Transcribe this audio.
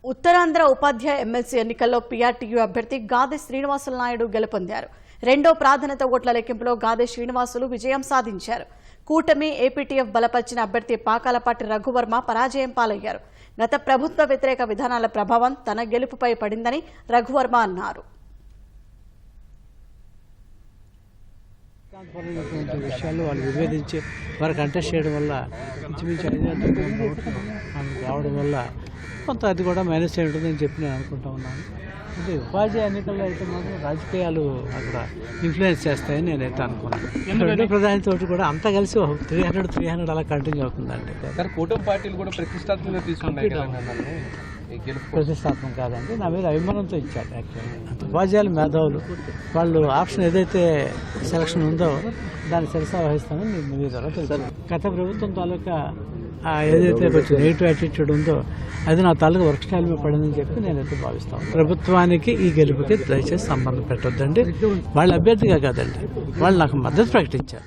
ఉత్తరాంధ్ర ఉపాధ్యాయ MLC ఎన్నికల్లో PRTU అభ్యర్థి గాదె శ్రీనివాసులు నాయుడు గెలుపొందారు. రెండో ప్రాధాన్యత ఓట్ల లెక్కింపులో గాదె శ్రీనివాసులు విజయం సాధించారు. కూటమి ఏపీటీఎఫ్ బలపరిచిన అభ్యర్థి పాకాలపాటి రఘువర్మ పరాజయం పాలయ్యారు. గత ప్రభుత్వ వ్యతిరేక విధానాల ప్రభావం తన గెలుపుపై పడిందని రఘువర్మ అన్నారు. విషయాలు వాళ్ళు విభేదించి వారు కంటెస్ట్ చేయడం వల్ల ఇంచుమించు 5 రావడం వల్ల కొంత అది కూడా మేనేజ్ చేయడం చెప్పి నేను అనుకుంటా ఉన్నాను. అంటే ఉపాధ్యాయ ఎన్నికల్లో అయితే మాత్రం రాజకీయాలు అక్కడ ఇన్ఫ్లుయెన్స్ చేస్తాయని నేనైతే అనుకున్నాను. రెండో ప్రధానితో కూడా అంతా కలిసి 300 అలా కంటిన్యూ అవుతుందండి. కూటమి పార్టీలు కూడా ప్రతిష్టాత్మకంగా తీసుకుంటాయి. ప్రతిష్టాత్మకం కాదండి, నా మీద అభిమానంతో ఇచ్చారు. యాక్చువల్లీ ఉపాధ్యాయులు మేధావులు వాళ్ళు ఆప్షన్ ఏదైతే సెలక్షన్ ఉందో దాన్ని శిరసా వహిస్తామని నేను మీ ద్వారా తెలుసు. గత ప్రభుత్వం తాలూకా ఏదైతే కొంచెం నెగిటివ్ యాటిట్యూడ్ ఉందో అది నా తాలూకా వర్క్ స్టైల్ మీద పడిందని చెప్పి నేనైతే భావిస్తాను. ప్రభుత్వానికి ఈ గెలుపుకి దయచేసి సంబంధం పెట్టొద్దండి. వాళ్ళ అభ్యర్థిగా కాదండి, వాళ్ళు నాకు మద్దతు ప్రకటించారు.